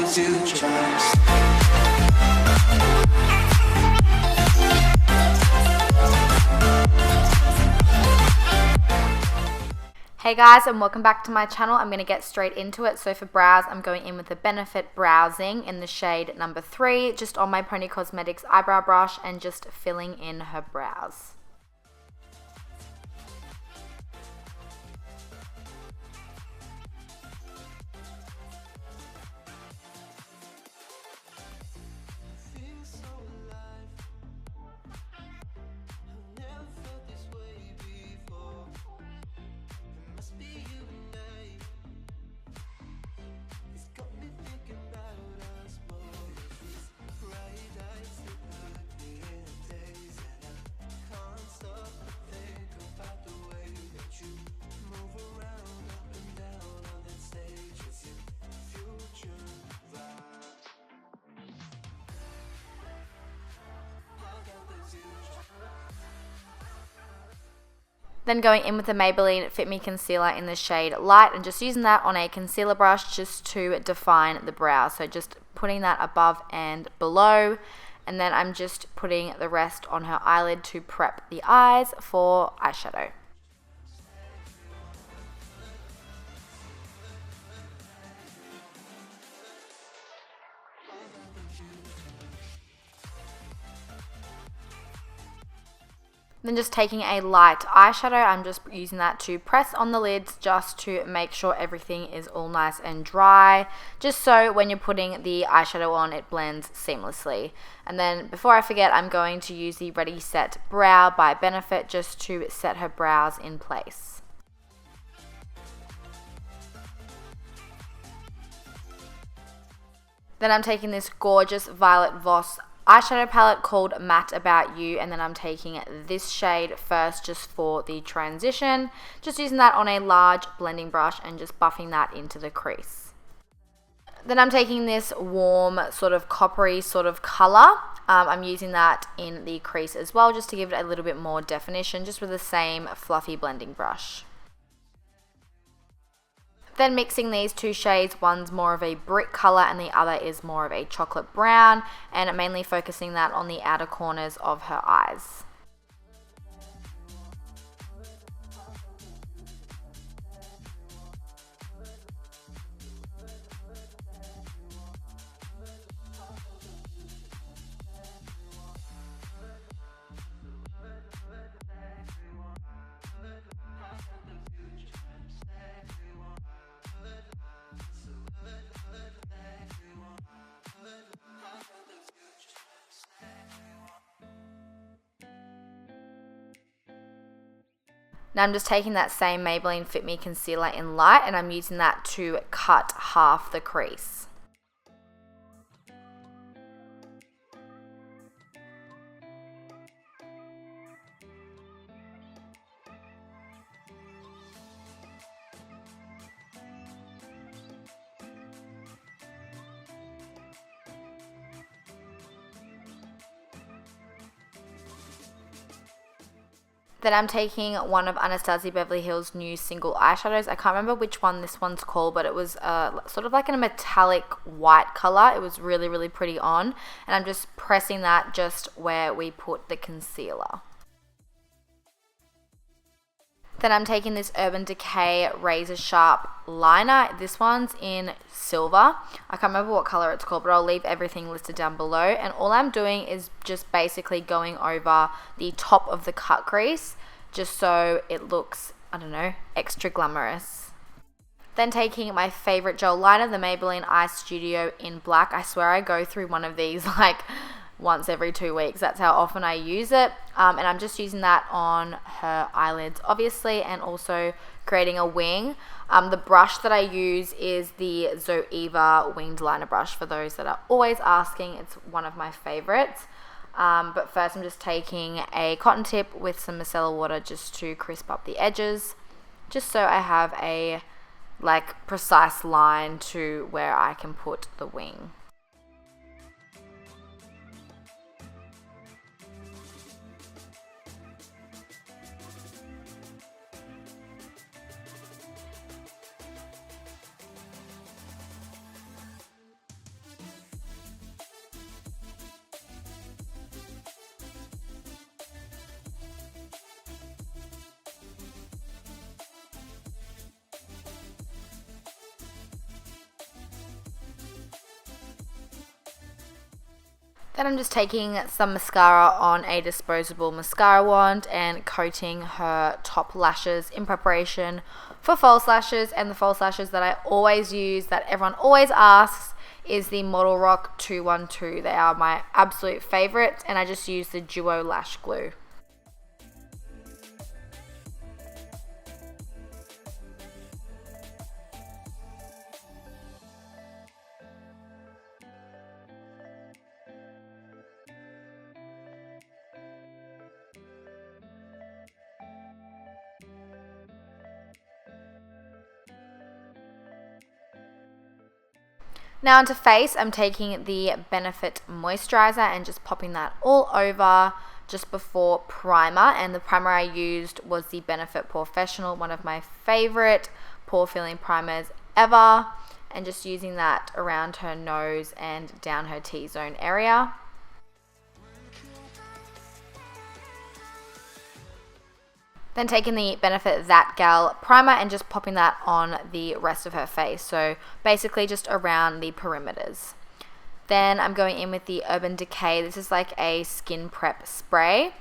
this you trust. Hey guys, and welcome back to my channel. I'm going to get straight into it. So for brows, I'm going in with the Benefit Brow Zing in the shade number 3, just on my Pony Cosmetics eyebrow brush and just filling in her brows. Then going in with the Maybelline Fit Me Concealer in the shade Light and just using that on a concealer brush just to define the brow. So just putting that above and below, and then I'm just putting the rest on her eyelid to prep the eyes for eyeshadow. Then just taking a light eyeshadow, I'm just using that to press on the lids just to make sure everything is all nice and dry, just so when you're putting the eyeshadow on, it blends seamlessly. And then before I forget, I'm going to use the Ready Set Brow by Benefit just to set her brows in place. Then I'm taking this gorgeous Violet Voss eyeshadow palette called Matte About You, and then I'm taking this shade first just for the transition, just using that on a large blending brush and just buffing that into the crease. Then I'm taking this warm sort of coppery sort of color. I'm using that in the crease as well just to give it a little bit more definition, just with the same fluffy blending brush. Then mixing these two shades, one's more of a brick color and the other is more of a chocolate brown, and mainly focusing that on the outer corners of her eyes. Now I'm just taking that same Maybelline Fit Me Concealer in Light and I'm using that to cut half the crease. Then I'm taking one of Anastasia Beverly Hills' new single eyeshadows. I can't remember which one this one's called, but it was sort of like in a metallic white color. It was really, really pretty on. And I'm just pressing that just where we put the concealer. Then I'm taking this Urban Decay Razor Sharp liner. This one's in silver. I can't remember what color it's called, but I'll leave everything listed down below. And all I'm doing is just basically going over the top of the cut crease, just so it looks, I don't know, extra glamorous. Then taking my favorite gel liner, the Maybelline Eye Studio in black. I swear I go through one of these like once every 2 weeks. That's how often I use it. And I'm just using that on her eyelids, obviously, and also creating a wing. The brush that I use is the Zoeva winged liner brush, for those that are always asking. It's one of my favorites. But first I'm just taking a cotton tip with some micellar water just to crisp up the edges, just so I have a like precise line to where I can put the wing. Then I'm just taking some mascara on a disposable mascara wand and coating her top lashes in preparation for false lashes. And the false lashes that I always use, that everyone always asks, is the Model Rock 212. They are my absolute favorites, and I just use the Duo Lash Glue. Now onto face, I'm taking the Benefit Moisturizer and just popping that all over just before primer. And the primer I used was the Benefit Porefessional, one of my favorite pore filling primers ever. And just using that around her nose and down her T-zone area. Then taking the Benefit That Gal primer and just popping that on the rest of her face. So basically just around the perimeters. Then I'm going in with the Urban Decay. This is like a skin prep spray.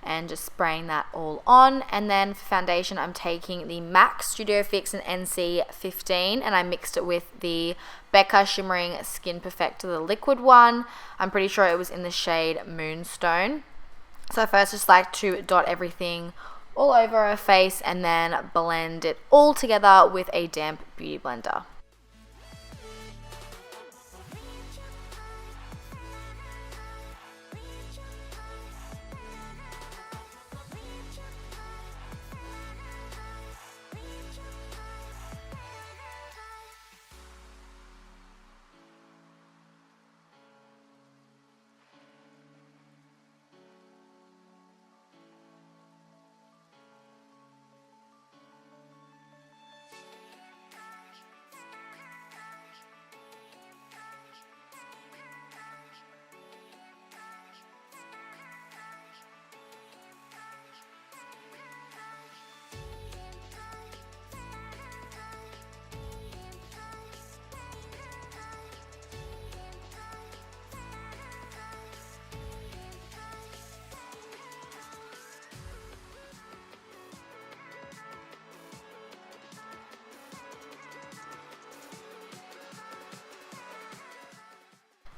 And just spraying that all on. And then for foundation, I'm taking the MAC Studio Fix in NC15. And I mixed it with the Becca Shimmering Skin Perfector, the liquid one. I'm pretty sure it was in the shade Moonstone. So I first just like to dot everything all over her face and then blend it all together with a damp beauty blender.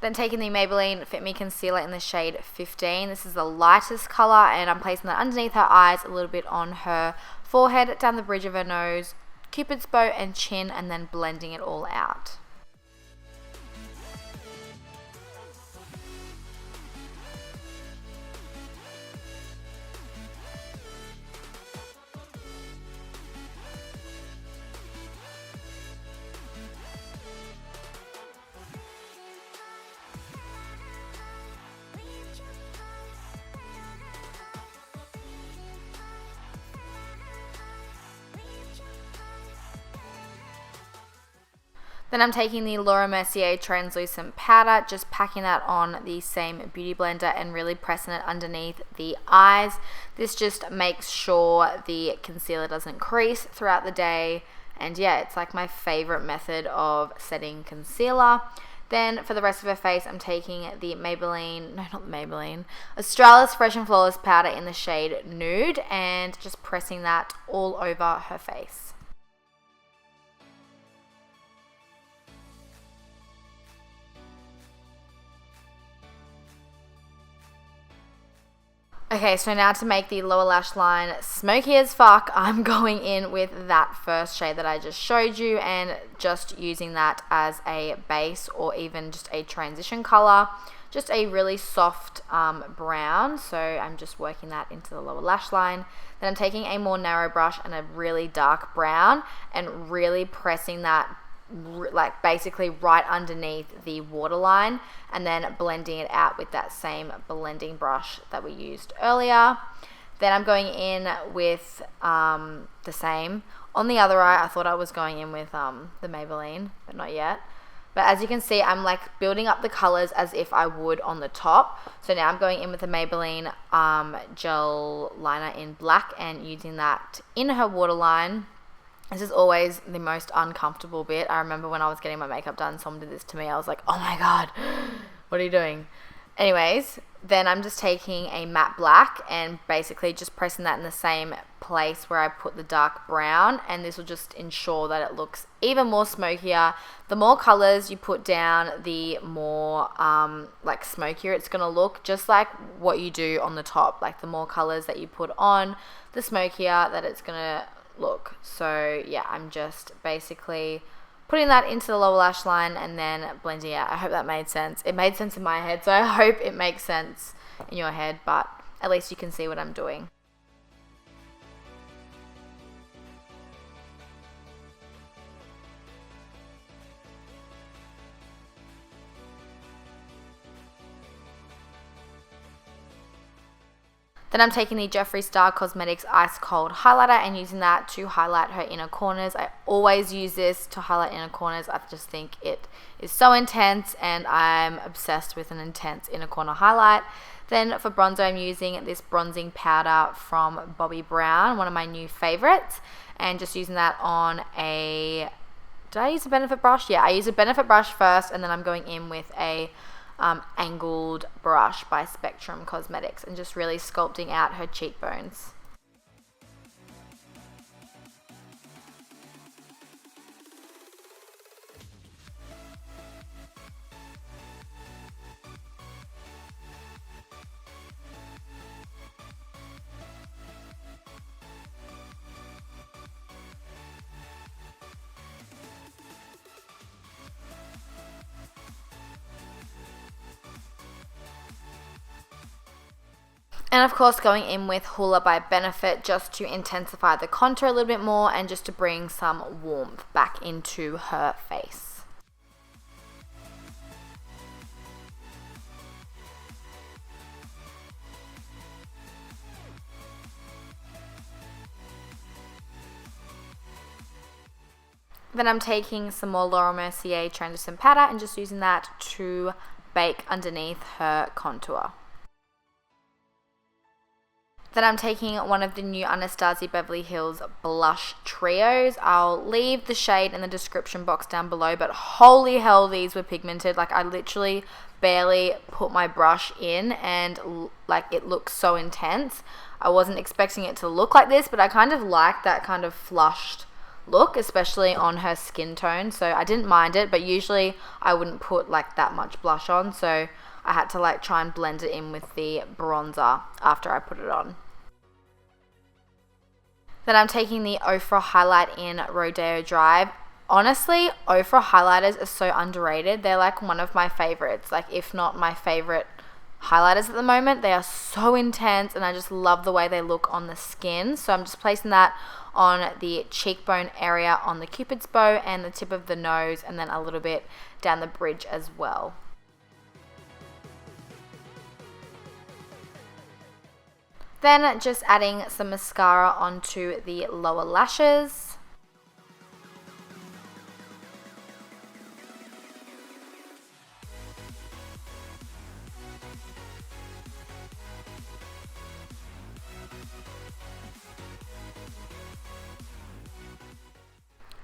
Then taking the Maybelline Fit Me Concealer in the shade 15. This is the lightest color, and I'm placing that underneath her eyes, a little bit on her forehead, down the bridge of her nose, Cupid's bow and chin, and then blending it all out. Then I'm taking the Laura Mercier translucent powder, just packing that on the same beauty blender and really pressing it underneath the eyes. This just makes sure the concealer doesn't crease throughout the day. And yeah, it's like my favorite method of setting concealer. Then for the rest of her face, I'm taking the Australis Fresh and Flawless powder in the shade Nude and just pressing that all over her face. Okay, so now to make the lower lash line smoky as fuck, I'm going in with that first shade that I just showed you and just using that as a base or even just a transition color. Just a really soft brown, so I'm just working that into the lower lash line. Then I'm taking a more narrow brush and a really dark brown and really pressing that like basically right underneath the waterline and then blending it out with that same blending brush that we used earlier. Then I'm going in with the same on the other eye. I thought I was going in with the Maybelline, but not yet. But as you can see, I'm like building up the colors as if I would on the top. So now I'm going in with the Maybelline gel liner in black and using that in her waterline. This is always the most uncomfortable bit. I remember when I was getting my makeup done, someone did this to me. I was like, oh my god, what are you doing? Anyways, then I'm just taking a matte black and basically just pressing that in the same place where I put the dark brown, and this will just ensure that it looks even more smokier. The more colors you put down, the more like smokier it's going to look, just like what you do on the top. Like the more colors that you put on, the smokier that it's going to look. So yeah, I'm just basically putting that into the lower lash line and then blending out. I hope that made sense. It made sense in my head, so I hope it makes sense in your head, but at least you can see what I'm doing. Then I'm taking the Jeffree Star Cosmetics Ice Cold Highlighter and using that to highlight her inner corners. I always use this to highlight inner corners. I just think it is so intense, and I'm obsessed with an intense inner corner highlight. Then for bronzer, I'm using this bronzing powder from Bobbi Brown, one of my new favorites, and just using that on a... Did I use a Benefit brush? Yeah, I use a Benefit brush first, and then I'm going in with a angled brush by Spectrum Cosmetics and just really sculpting out her cheekbones. And of course going in with Hoola by Benefit just to intensify the contour a little bit more and just to bring some warmth back into her face. Then I'm taking some more Laura Mercier translucent powder and just using that to bake underneath her contour. Then I'm taking one of the new Anastasia Beverly Hills blush trios. I'll leave the shade in the description box down below, but holy hell, these were pigmented. Like, I literally barely put my brush in and like it looks so intense. I wasn't expecting it to look like this, but I kind of like that kind of flushed look, especially on her skin tone, so I didn't mind it, but usually I wouldn't put like that much blush on, so I had to like try and blend it in with the bronzer after I put it on. Then I'm taking the Ofra Highlight in Rodeo Drive. Honestly, Ofra highlighters are so underrated. They're like one of my favorites, like if not my favorite highlighters at the moment. They are so intense and I just love the way they look on the skin. So I'm just placing that on the cheekbone area, on the Cupid's bow and the tip of the nose, and then a little bit down the bridge as well. Then just adding some mascara onto the lower lashes.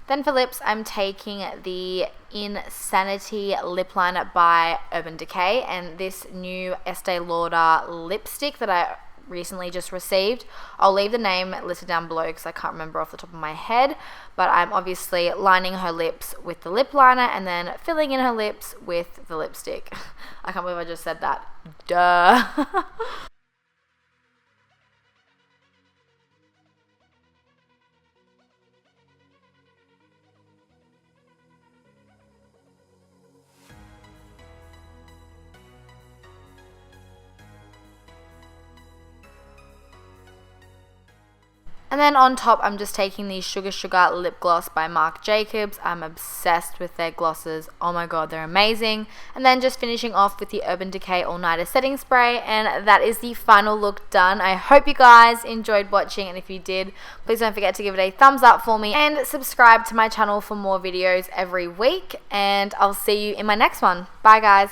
Then for lips, I'm taking the Insanity Lip Liner by Urban Decay and this new Estee Lauder lipstick that I recently just received. I'll leave the name listed down below because I can't remember off the top of my head, but I'm obviously lining her lips with the lip liner and then filling in her lips with the lipstick. I can't believe I just said that. Duh. And then on top, I'm just taking the Sugar Sugar Lip Gloss by Marc Jacobs. I'm obsessed with their glosses. Oh my god, they're amazing. And then just finishing off with the Urban Decay All Nighter Setting Spray. And that is the final look done. I hope you guys enjoyed watching. And if you did, please don't forget to give it a thumbs up for me. And subscribe to my channel for more videos every week. And I'll see you in my next one. Bye guys.